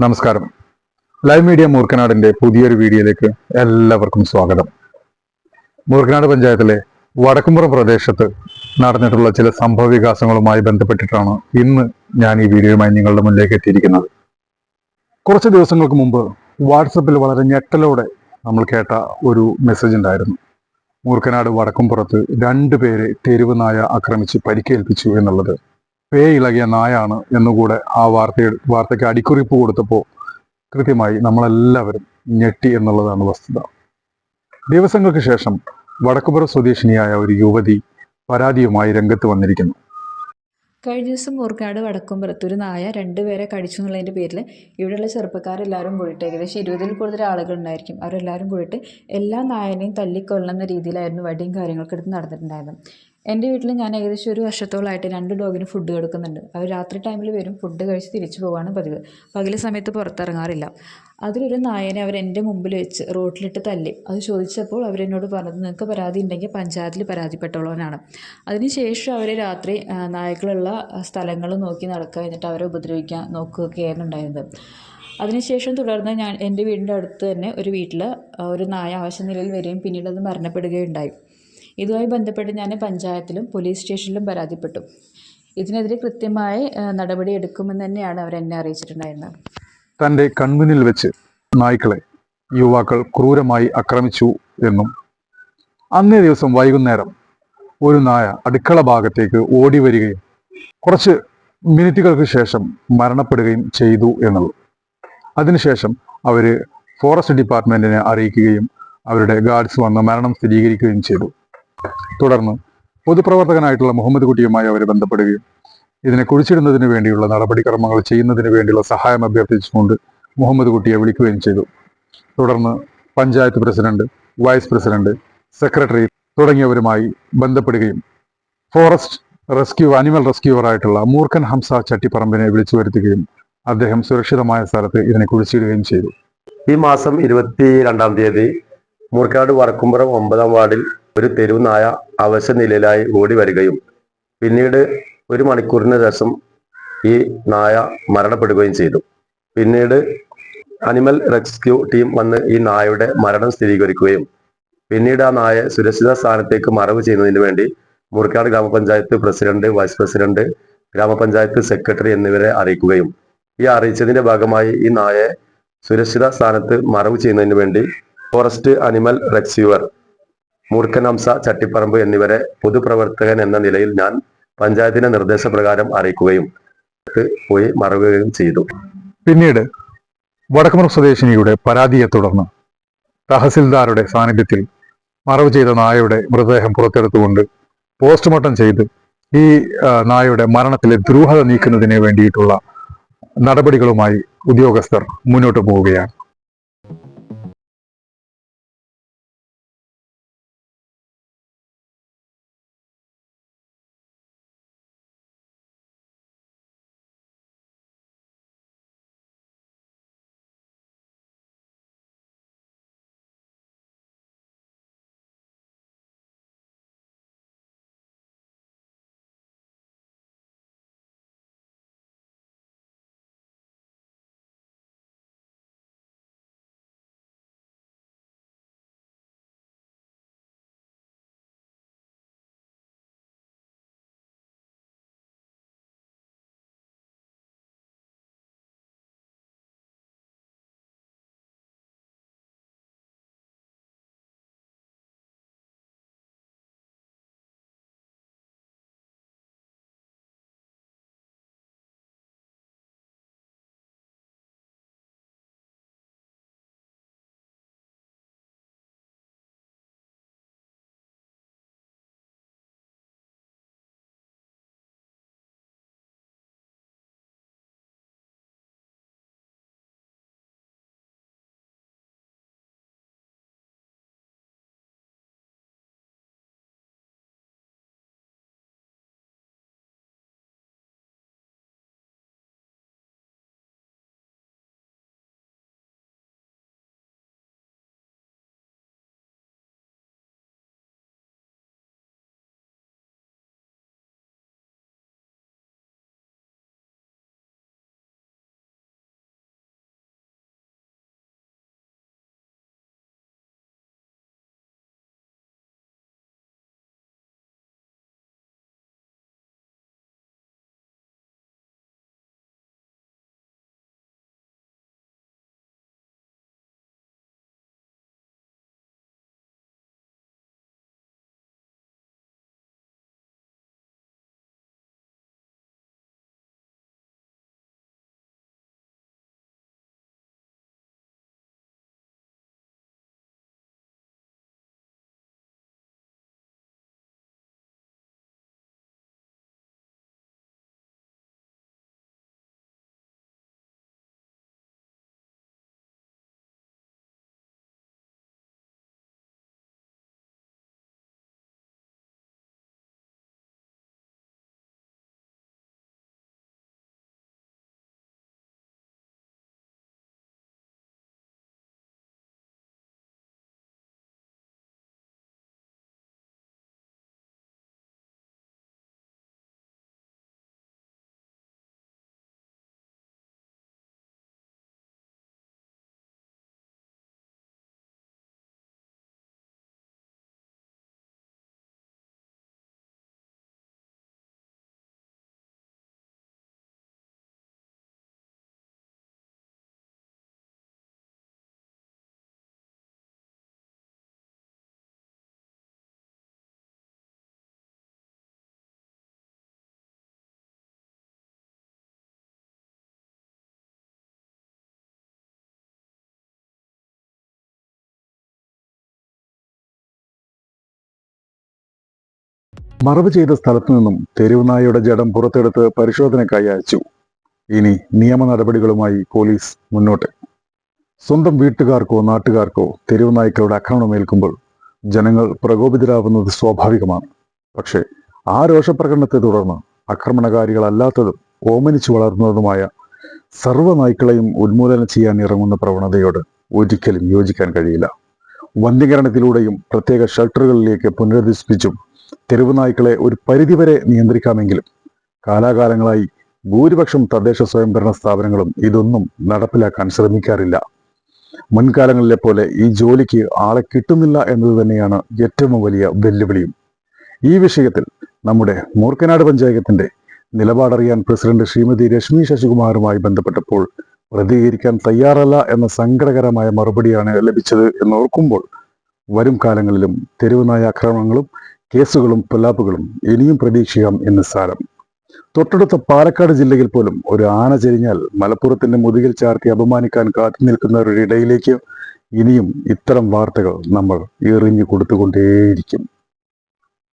നമസ്കാരം. Live media മൂർക്കനാടിന്റെ പുതിയൊരു വീഡിയോയിലേക്ക് എല്ലാവർക്കും സ്വാഗതം. മൂർക്കനാട് പഞ്ചായത്തിലെ വടക്കുംപുറം പ്രദേശത്ത് നടന്നിട്ടുള്ള ചില സംഭവ വികാസങ്ങളുമായി ബന്ധപ്പെട്ടിട്ടാണ് ഇന്ന് ഞാൻ ഈ വീഡിയോയുമായി നിങ്ങളുടെ മുന്നിലേക്ക് എത്തിയിരിക്കുന്നത്. കുറച്ച് ദിവസങ്ങൾക്ക് മുമ്പ് വാട്സപ്പിൽ വളരെ ഞെട്ടലോടെ നമ്മൾ കേട്ട ഒരു മെസ്സേജ് ഉണ്ടായിരുന്നു. മൂർക്കനാട് വടക്കുംപുറത്ത് 2 പേരെ തെരുവ് നായ ആക്രമിച്ച് പരിക്കേൽപ്പിച്ചു എന്നുള്ളത്. പേ ഇളകിയ നായാണ് എന്നുകൂടെ ആ വാർത്തയ്ക്ക് അടിക്കുറിപ്പ് കൊടുത്തപ്പോൾ കൃത്യമായി നമ്മളെല്ലാവരും ഞെട്ടി എന്നുള്ളതാണ് വസ്തുത. ദിവസങ്ങൾക്ക് ശേഷം വടക്കുപുറം സ്വദേശിനിയായ ഒരു യുവതി പരാതിയുമായി രംഗത്ത് വന്നിരിക്കുന്നു. കഴിഞ്ഞ ദിവസം മൂർക്കാട് വടക്കുംപുറത്ത് ഒരു നായ 2 പേരെ കടിച്ചു എന്നുള്ളതിൻ്റെ പേരിൽ ഇവിടെയുള്ള ചെറുപ്പക്കാരെല്ലാവരും കൂടിയിട്ട് ഏകദേശം 20-ൽ കൂടുതൽ ആളുകളുണ്ടായിരിക്കും. അവരെല്ലാവരും കൂടിയിട്ട് എല്ലാ നായനെയും തല്ലിക്കൊല്ലുന്ന രീതിയിലായിരുന്നു വടിയും കാര്യങ്ങളൊക്കെ എടുത്ത് നടന്നിട്ടുണ്ടായിരുന്നു. എൻ്റെ വീട്ടിൽ ഞാൻ ഏകദേശം ഒരു വർഷത്തോളമായിട്ട് 2 ഡോഗിന് ഫുഡ് കൊടുക്കുന്നുണ്ട്. അവർ രാത്രി ടൈമിൽ വരും, ഫുഡ് കഴിച്ച് തിരിച്ചു പോവാണ് പതിവ്. പകൽ സമയത്ത് പുറത്തിറങ്ങാറില്ല. അതിലൊരു നായനെ അവർ എൻ്റെ മുമ്പിൽ വെച്ച് റോട്ടിലിട്ട് തല്ലി. അത് ചോദിച്ചപ്പോൾ അവരെന്നോട് പറഞ്ഞത്, നിങ്ങൾക്ക് പരാതി ഉണ്ടെങ്കിൽ പഞ്ചായത്തിൽ പരാതിപ്പെട്ടോളാനാണ്. അതിനുശേഷം അവർ രാത്രി നായ്ക്കളുള്ള സ്ഥലങ്ങൾ നോക്കി നടക്കുക, എന്നിട്ട് അവരെ ഉപദ്രവിക്കാൻ നോക്കുകയൊക്കെയാണ് ഉണ്ടായിരുന്നത്. അതിനുശേഷം തുടർന്ന് എൻ്റെ വീടിൻ്റെ അടുത്ത് തന്നെ ഒരു വീട്ടിൽ ഒരു നായ അവശനിലയിൽ വരികയും പിന്നീട് അത് മരണപ്പെടുകയുണ്ടായി. ഇതുമായി ബന്ധപ്പെട്ട് ഞാൻ പഞ്ചായത്തിലും പോലീസ് സ്റ്റേഷനിലും പരാതിപ്പെട്ടു. ഇതിനെതിരെ കൃത്യമായ നടപടി എടുക്കുമെന്ന് തന്നെയാണ് അവരെന്നെ അറിയിച്ചിട്ടുണ്ടായിരുന്നത്. തൻ്റെ കൺമുന്നിൽ വെച്ച് നായ്ക്കളെ യുവാക്കൾ ക്രൂരമായി ആക്രമിച്ചു എന്നും അന്നേ ദിവസം വൈകുന്നേരം ഒരു നായ അടുക്കള ഭാഗത്തേക്ക് ഓടി വരികയും കുറച്ച് മിനിറ്റുകൾക്ക് ശേഷം മരണപ്പെടുകയും ചെയ്തു എന്നുള്ളത്. അതിനുശേഷം അവർ ഫോറസ്റ്റ് ഡിപ്പാർട്ട്മെന്റിനെ അറിയിക്കുകയും അവരുടെ ഗാർഡ്സ് വന്ന് മരണം സ്ഥിരീകരിക്കുകയും ചെയ്തു. തുടർന്ന് പൊതുപ്രവർത്തകനായിട്ടുള്ള മുഹമ്മദ് കുട്ടിയുമായി അവർ ബന്ധപ്പെടുകയും ഇതിനെ കുഴിച്ചിടുന്നതിന് വേണ്ടിയുള്ള നടപടിക്രമങ്ങൾ ചെയ്യുന്നതിന് വേണ്ടിയുള്ള സഹായം അഭ്യർത്ഥിച്ചുകൊണ്ട് മുഹമ്മദ് കുട്ടിയെ വിളിക്കുകയും ചെയ്തു. തുടർന്ന് panchayat president, vice president, secretary തുടങ്ങിയവരുമായി ബന്ധപ്പെടുകയും ഫോറസ്റ്റ് അനിമൽ റെസ്ക്യൂവറായിട്ടുള്ള മൂർഖൻ ഹംസ ചട്ടിപ്പറമ്പിനെ വിളിച്ചു വരുത്തുകയും അദ്ദേഹം സുരക്ഷിതമായ സ്ഥലത്ത് ഇതിനെ കുഴിച്ചിടുകയും ചെയ്തു. ഈ മാസം 22-ാം തീയതി മൂർക്കാട് വടക്കുംപുറം 9-ാം വാർഡിൽ ഒരു തെരുവ് നായ അവശ നിലയിലായി ഓടി വരികയും പിന്നീട് 1 മണിക്കൂറിന് ശേഷം ഈ നായ മരണപ്പെടുകയും ചെയ്തു. പിന്നീട് അനിമൽ റെസ്ക്യൂ ടീം വന്ന് ഈ നായയുടെ മരണം സ്ഥിരീകരിക്കുകയും പിന്നീട് ആ നായയെ സുരക്ഷിത സ്ഥാനത്തേക്ക് മറവ് ചെയ്യുന്നതിന് വേണ്ടി മൂർക്കാട് ഗ്രാമപഞ്ചായത്ത് പ്രസിഡന്റ്, വൈസ് പ്രസിഡന്റ്, ഗ്രാമപഞ്ചായത്ത് സെക്രട്ടറി എന്നിവരെ അറിയിക്കുകയും ഈ അറിയിച്ചതിന്റെ ഭാഗമായി ഈ നായയെ സുരക്ഷിത സ്ഥാനത്ത് മറവ് ചെയ്യുന്നതിന് വേണ്ടി ഫോറസ്റ്റ് അനിമൽ റെസ്ക്യൂവർ മൂർഖൻ ഹംസ ചട്ടിപ്പറമ്പ് എന്നിവരെ പൊതുപ്രവർത്തകൻ എന്ന നിലയിൽ ഞാൻ പഞ്ചായത്തിന്റെ നിർദ്ദേശപ്രകാരം അറിയിക്കുകയും പോയി മറവുകയും ചെയ്തു. പിന്നീട് വടക്കുംപുറം സ്വദേശിനിയുടെ പരാതിയെ തുടർന്ന് തഹസിൽദാരുടെ സാന്നിധ്യത്തിൽ മറവ് ചെയ്ത നായയുടെ മൃതദേഹം പുറത്തെടുത്തുകൊണ്ട് പോസ്റ്റ്മോർട്ടം ചെയ്ത് ഈ നായയുടെ മരണത്തിലെ ദുരൂഹത നീക്കുന്നതിന് വേണ്ടിയിട്ടുള്ള നടപടികളുമായി ഉദ്യോഗസ്ഥർ മുന്നോട്ട് പോവുകയാണ്. മറവ് ചെയ്ത സ്ഥലത്തു നിന്നും തെരുവുനായയുടെ ജഡം പുറത്തെടുത്ത് പരിശോധനയ്ക്കായി അയച്ചു. ഇനി നിയമ നടപടികളുമായി പോലീസ് മുന്നോട്ട്. സ്വന്തം വീട്ടുകാർക്കോ നാട്ടുകാർക്കോ തെരുവുനായ്ക്കളുടെ ആക്രമണമേൽക്കുമ്പോൾ ജനങ്ങൾ പ്രകോപിതരാവുന്നത് സ്വാഭാവികമാണ്. പക്ഷേ ആ രോഷപ്രകടനത്തെ തുടർന്ന് ആക്രമണകാരികളല്ലാത്തതും ഓമനിച്ചു വളർന്നതുമായ സർവ്വ നായ്ക്കളെയും ഉന്മൂലനം ചെയ്യാൻ ഇറങ്ങുന്ന പ്രവണതയോട് ഒരിക്കലും യോജിക്കാൻ കഴിയില്ല. വന്ധ്യീകരണത്തിലൂടെയും പ്രത്യേക ഷെൽട്ടറുകളിലേക്ക് പുനരധിവസിപ്പിച്ചും തെരുവുനായ്ക്കളെ ഒരു പരിധിവരെ നിയന്ത്രിക്കാമെങ്കിലും കാലാകാലങ്ങളായി ഭൂരിപക്ഷം തദ്ദേശ സ്വയംഭരണ സ്ഥാപനങ്ങളും ഇതൊന്നും നടപ്പിലാക്കാൻ ശ്രമിക്കാറില്ല. മുൻകാലങ്ങളിലെ പോലെ ഈ ജോലിക്ക് ആളെ കിട്ടുന്നില്ല എന്നത് തന്നെയാണ് ഏറ്റവും വലിയ വെല്ലുവിളിയും. ഈ വിഷയത്തിൽ നമ്മുടെ മൂർക്കനാട് പഞ്ചായത്തിന്റെ നിലപാടറിയാൻ പ്രസിഡന്റ് ശ്രീമതി രശ്മി ശശികുമാറുമായി ബന്ധപ്പെട്ടപ്പോൾ പ്രതികരിക്കാൻ തയ്യാറല്ല എന്ന സങ്കടകരമായ മറുപടിയാണ് ലഭിച്ചത് എന്നോർക്കുമ്പോൾ വരും കാലങ്ങളിലും തെരുവുനായ ആക്രമണങ്ങളും കേസുകളും പൊല്ലാപ്പുകളും ഇനിയും പ്രതീക്ഷിക്കാം എന്ന് സാരം. തൊട്ടടുത്ത പാലക്കാട് ജില്ലയിൽ പോലും ഒരു ആന ചെരിഞ്ഞാൽ മലപ്പുറത്തിന്റെ മുതുകിൽ ചാർത്തി അപമാനിക്കാൻ കാത്തു നിൽക്കുന്നവരുടെ ഇടയിലേക്ക് ഇനിയും ഇത്തരം വാർത്തകൾ നമ്മൾ എറിഞ്ഞു കൊടുത്തുകൊണ്ടേയിരിക്കും.